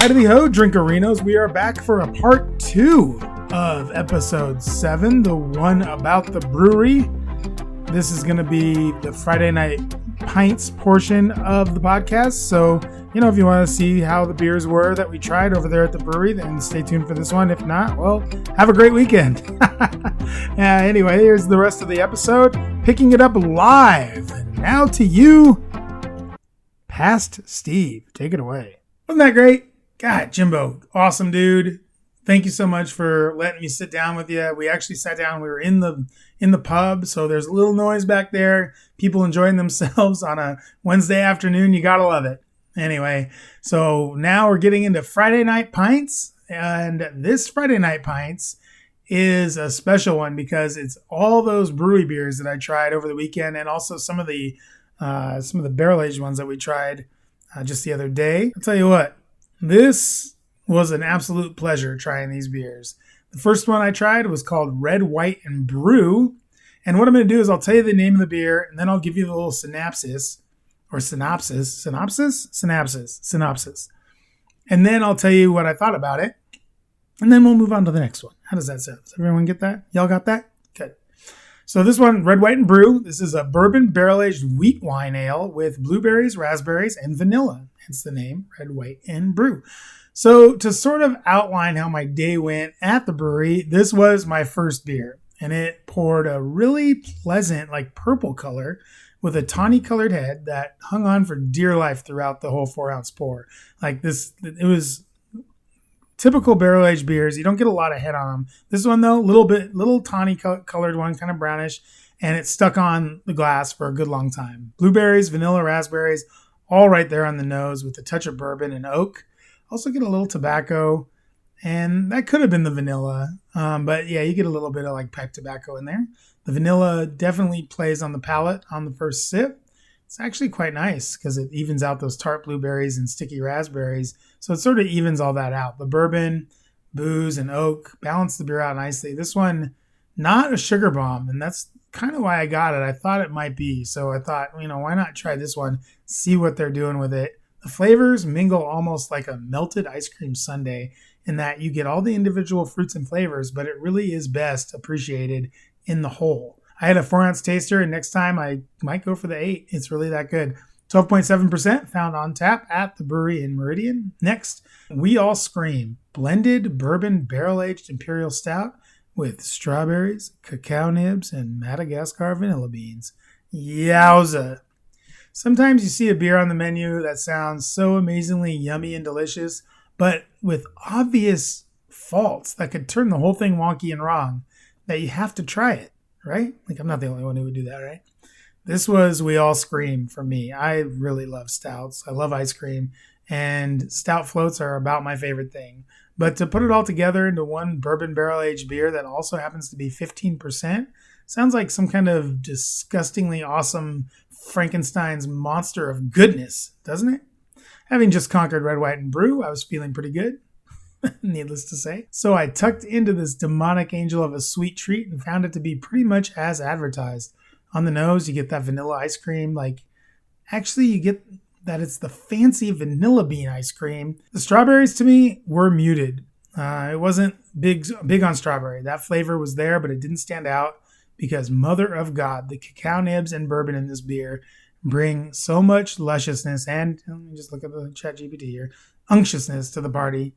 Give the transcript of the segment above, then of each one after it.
Hi to the ho, Drinkarinos. We are back for a part 2 of episode 7, the one about the brewery. This is going to be the Friday night pints portion of the podcast. So, if you want to see how the beers were that we tried over there at the brewery, then stay tuned for this one. If not, well, have a great weekend. Anyway, here's the rest of the episode. Picking it up live. And now to you, Past Steve. Take it away. Wasn't that great? God, Jimbo, awesome dude. Thank you so much for letting me sit down with you. We actually sat down. We were in the pub, so there's a little noise back there. People enjoying themselves on a Wednesday afternoon. You gotta love it. Anyway, so now we're getting into Friday Night Pints, and this Friday Night Pints is a special one because it's all those Bruery beers that I tried over the weekend, and also some of the barrel-aged ones that we tried just the other day. I'll tell you what, this was an absolute pleasure trying these beers. The first one I tried was called Red, White, and Brew. And what I'm going to do is I'll tell you the name of the beer, and then I'll give you the little synopsis. And then I'll tell you what I thought about it. And then we'll move on to the next one. How does that sound? Does everyone get that? Y'all got that? Good. So this one, Red, White, and Brew. This is a bourbon barrel-aged wheat wine ale with blueberries, raspberries, and vanilla. Hence the name, Red, White, and Brew. So to sort of outline how my day went at the brewery, this was my first beer. And it poured a really pleasant, purple color with a tawny colored head that hung on for dear life throughout the whole 4-ounce pour. It was typical barrel-aged beers. You don't get a lot of head on them. This one, though, little tawny colored one, kind of brownish, and it stuck on the glass for a good long time. Blueberries, vanilla, raspberries, all right there on the nose with a touch of bourbon and oak. Also get a little tobacco, and that could have been the vanilla. But yeah, you get a little bit of pipe tobacco in there. The vanilla definitely plays on the palate on the first sip. It's actually quite nice because it evens out those tart blueberries and sticky raspberries. So it sort of evens all that out. The bourbon, booze, and oak balance the beer out nicely. This one, not a sugar bomb, and that's kind of why I got it. I thought it might be. So I thought, why not try this one, see what they're doing with it. The flavors mingle almost like a melted ice cream sundae in that you get all the individual fruits and flavors, but it really is best appreciated in the whole. I had a 4-ounce taster, and next time I might go for the 8. It's really that good. 12.7% found on tap at the brewery in Meridian. Next, We All Scream, blended bourbon barrel-aged imperial stout with strawberries, cacao nibs, and Madagascar vanilla beans. Yowza! Sometimes you see a beer on the menu that sounds so amazingly yummy and delicious, but with obvious faults that could turn the whole thing wonky and wrong, that you have to try it, right? I'm not the only one who would do that, right? This was We All Scream for me. I really love stouts. I love ice cream, and stout floats are about my favorite thing. But to put it all together into one bourbon barrel-aged beer that also happens to be 15%, sounds like some kind of disgustingly awesome Frankenstein's monster of goodness, doesn't it? Having just conquered Red, White, and Brew, I was feeling pretty good, needless to say. So I tucked into this demonic angel of a sweet treat and found it to be pretty much as advertised. On the nose, you get that vanilla ice cream. Actually, you get that it's the fancy vanilla bean ice cream. The strawberries, to me, were muted. It wasn't big on strawberry. That flavor was there, but it didn't stand out. Because mother of God, the cacao nibs and bourbon in this beer bring so much lusciousness and, let me just look at the chat GPT here, unctuousness to the party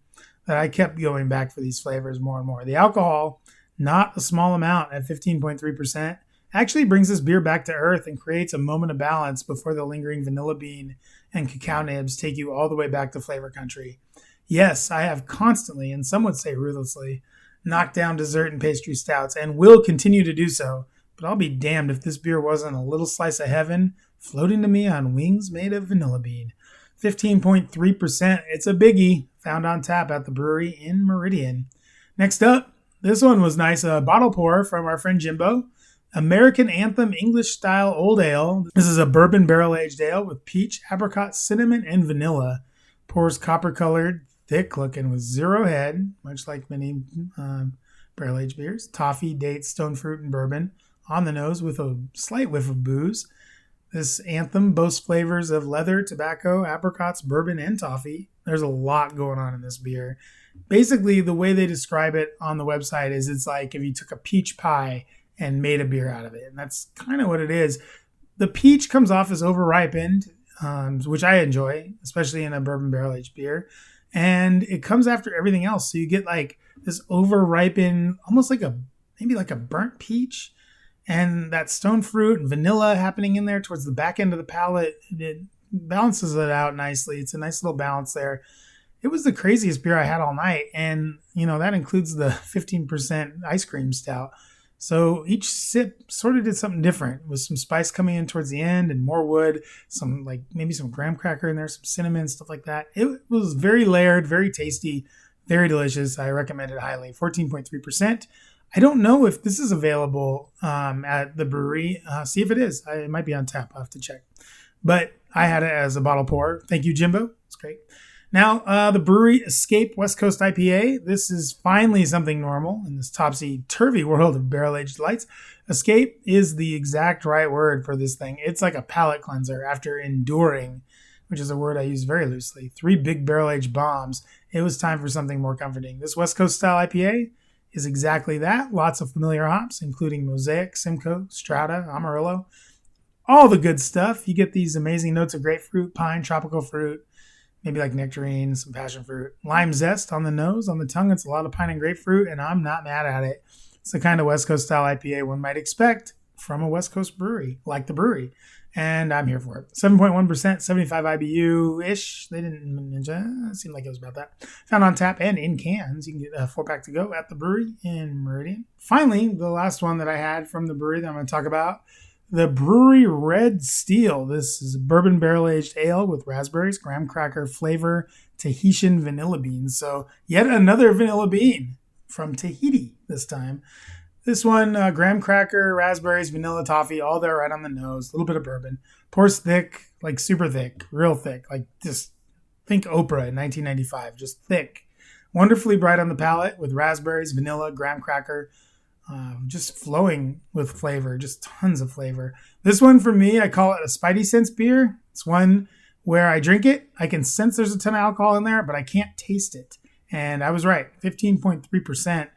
that I kept going back for these flavors more and more. The alcohol, not a small amount at 15.3%, actually brings this beer back to earth and creates a moment of balance before the lingering vanilla bean and cacao nibs take you all the way back to flavor country. Yes, I have constantly, and some would say ruthlessly, knock down dessert and pastry stouts, and will continue to do so. But I'll be damned if this beer wasn't a little slice of heaven floating to me on wings made of vanilla bean. 15.3%. It's a biggie, found on tap at the brewery in Meridian. Next up, this one was nice. A bottle pour from our friend Jimbo. American Anthem English Style Old Ale. This is a bourbon barrel-aged ale with peach, apricot, cinnamon, and vanilla. Pours copper-colored, thick-looking with zero head, much like many barrel-aged beers. Toffee, dates, stone fruit, and bourbon. On the nose with a slight whiff of booze. This Anthem boasts flavors of leather, tobacco, apricots, bourbon, and toffee. There's a lot going on in this beer. Basically, the way they describe it on the website is it's like if you took a peach pie and made a beer out of it. And that's kind of what it is. The peach comes off as over-ripened, which I enjoy, especially in a bourbon barrel-aged beer. And it comes after everything else. So you get like this over-ripened, almost like maybe like a burnt peach. And that stone fruit and vanilla happening in there towards the back end of the palate. It balances it out nicely. It's a nice little balance there. It was the craziest beer I had all night. And, that includes the 15% ice cream stout. So each sip sort of did something different, with some spice coming in towards the end and more wood, maybe some graham cracker in there, some cinnamon, stuff like that. It was very layered, very tasty, very delicious. I recommend it highly. 14.3%. I don't know if this is available at the Bruery. See if it is. It might be on tap. I'll have to check. But I had it as a bottle pour. Thank you, Jimbo. It's great. Now, the Bruery Escape West Coast IPA. This is finally something normal in this topsy-turvy world of barrel-aged delights. Escape is the exact right word for this thing. It's like a palate cleanser after enduring, which is a word I use very loosely, 3 big barrel-aged bombs. It was time for something more comforting. This West Coast style IPA is exactly that. Lots of familiar hops, including Mosaic, Simcoe, Strata, Amarillo. All the good stuff. You get these amazing notes of grapefruit, pine, tropical fruit, maybe like nectarine, some passion fruit. Lime zest on the nose, on the tongue. It's a lot of pine and grapefruit, and I'm not mad at it. It's the kind of West Coast style IPA one might expect from a West Coast brewery, like the Bruery. And I'm here for it. 7.1%, 75 IBU-ish. They didn't mention it. Seemed like it was about that. Found on tap and in cans. You can get a 4-pack to go at the Bruery in Meridian. Finally, the last one that I had from the Bruery that I'm going to talk about, the Bruery Red Steel. This is a bourbon barrel-aged ale with raspberries, graham cracker flavor, Tahitian vanilla beans. So yet another vanilla bean from Tahiti this time. This one, graham cracker, raspberries, vanilla toffee, all there right on the nose. A little bit of bourbon. Pours thick, like super thick, real thick. Like just think Oprah in 1995, just thick. Wonderfully bright on the palate with raspberries, vanilla, graham cracker, just flowing with flavor, just tons of flavor. This one for me, I call it a Spidey Sense beer. It's one where I drink it. I can sense there's a ton of alcohol in there, but I can't taste it. And I was right, 15.3%.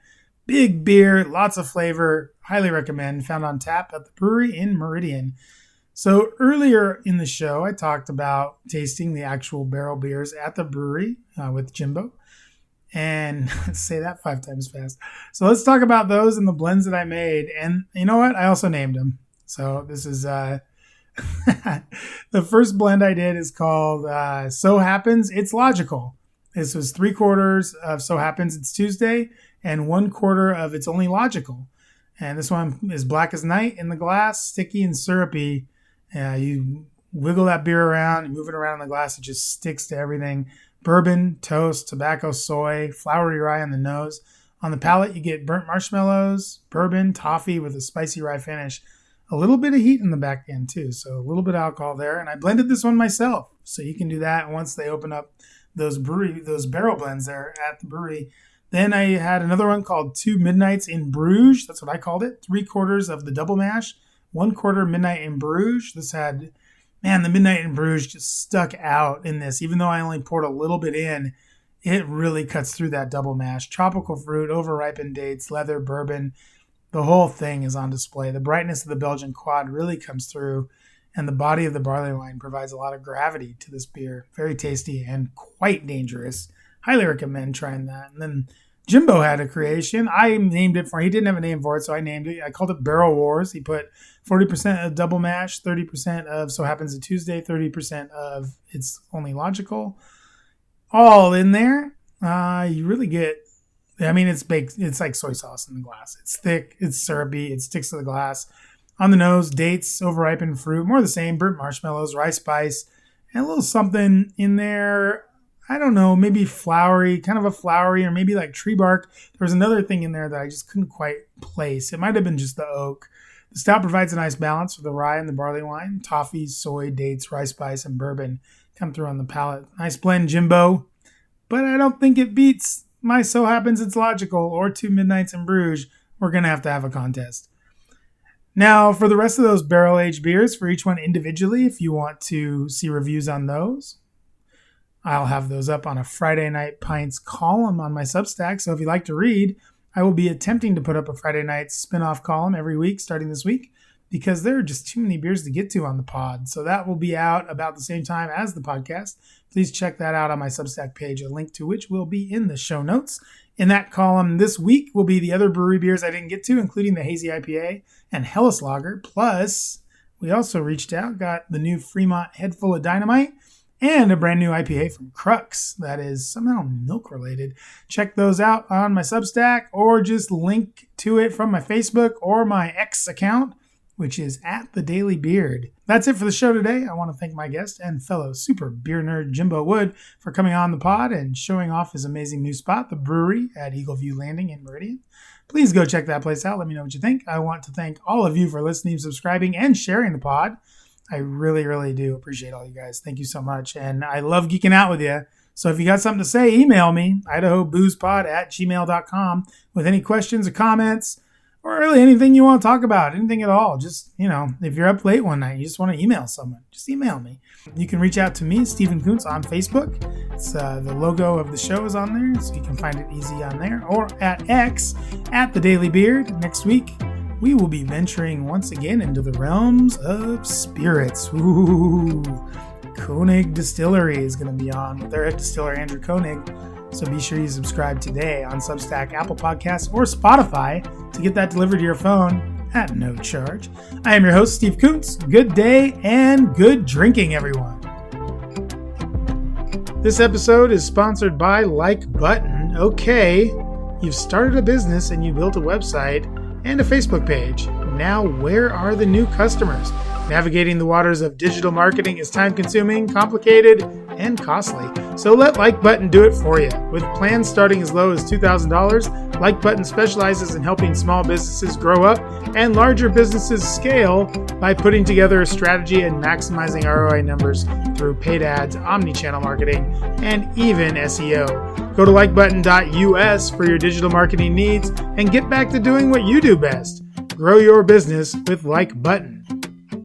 Big beer, lots of flavor, highly recommend, found on tap at the Bruery in Meridian. So earlier in the show, I talked about tasting the actual barrel beers at the Bruery with Jimbo. And say that 5 times fast. So let's talk about those and the blends that I made. And you know what? I also named them. So this is the first blend I did is called So Happens It's Logical. This was 3/4 of So Happens It's Tuesday and 1/4 of It's Only Logical. And this one is black as night in the glass, sticky and syrupy. You wiggle that beer around, you move it around in the glass, it just sticks to everything. Bourbon, toast, tobacco, soy, flowery rye on the nose. On the palate, you get burnt marshmallows, bourbon, toffee with a spicy rye finish. A little bit of heat in the back end too, so a little bit of alcohol there. And I blended this one myself, so you can do that once they open up those barrel blends there at the Bruery. Then I had another one called 2 Midnights in Bruges. That's what I called it. 3/4 of the double mash, 1/4 Midnight in Bruges. This had, the Midnight in Bruges just stuck out in this. Even though I only poured a little bit in, it really cuts through that double mash. Tropical fruit, over-ripened dates, leather, bourbon. The whole thing is on display. The brightness of the Belgian quad really comes through. And the body of the barley wine provides a lot of gravity to this beer. Very tasty and quite dangerous. Highly recommend trying that. And then Jimbo had a creation. I named it for him. He didn't have a name for it, so I named it. I called it Barrel Wars. He put 40% of double mash, 30% of So Happens a Tuesday, 30% of It's Only Logical. All in there. You really get, it's baked. It's like soy sauce in the glass. It's thick. It's syrupy. It sticks to the glass. On the nose, dates, over-ripened fruit, more the same, burnt marshmallows, rice spice, and a little something in there, I don't know, maybe flowery, kind of a flowery, or maybe like tree bark. There was another thing in there that I just couldn't quite place. It might have been just the oak. The stout provides a nice balance for the rye and the barley wine. Toffee, soy, dates, rice spice, and bourbon come through on the palate. Nice blend, Jimbo. But I don't think it beats my So Happens It's Logical or 2 Midnights in Bruges. We're going to have a contest. Now, for the rest of those barrel-aged beers, for each one individually, if you want to see reviews on those, I'll have those up on a Friday Night Pints column on my Substack. So if you like to read, I will be attempting to put up a Friday night spin-off column every week starting this week because there are just too many beers to get to on the pod. So that will be out about the same time as the podcast. Please check that out on my Substack page, a link to which will be in the show notes. In that column this week will be the other brewery beers I didn't get to, including the Hazy IPA and Helles Lager. Plus, we also reached out, got the new Fremont Head Full of Dynamite, and a brand new IPA from Crux that is somehow milk related. Check those out on my Substack or just link to it from my Facebook or my X account, which is @TheDailyBeard. That's it for the show today. I want to thank my guest and fellow super beer nerd Jimbo Wood for coming on the pod and showing off his amazing new spot, the Bruery at Eagle View Landing in Meridian. Please go check that place out. Let me know what you think. I want to thank all of you for listening, subscribing, and sharing the pod. I really, really do appreciate all you guys. Thank you so much. And I love geeking out with you. So if you got something to say, email me, idahoboozepod@gmail.com with any questions or comments or really anything you want to talk about, anything at all. Just, if you're up late one night, and you just want to email someone, just email me. You can reach out to me, Stephen Kuntz, on Facebook. It's the logo of the show is on there, so you can find it easy on there. Or at X, @TheDailyBeard. Next week, we will be venturing once again into the realms of spirits. Ooh, Koenig Distillery is going to be on with their head distiller, Andrew Koenig. So be sure you subscribe today on Substack, Apple Podcasts, or Spotify to get that delivered to your phone at no charge. I am your host, Steve Kuntz. Good day and good drinking, everyone. This episode is sponsored by Like Button. Okay, you've started a business and you built a website and a Facebook page. Now, where are the new customers? Navigating the waters of digital marketing is time-consuming, complicated, and costly. So let Like Button do it for you. With plans starting as low as $2,000, Like Button specializes in helping small businesses grow up and larger businesses scale by putting together a strategy and maximizing ROI numbers through paid ads, omni-channel marketing, and even SEO. Go to likebutton.us for your digital marketing needs and get back to doing what you do best. Grow your business with Like Button.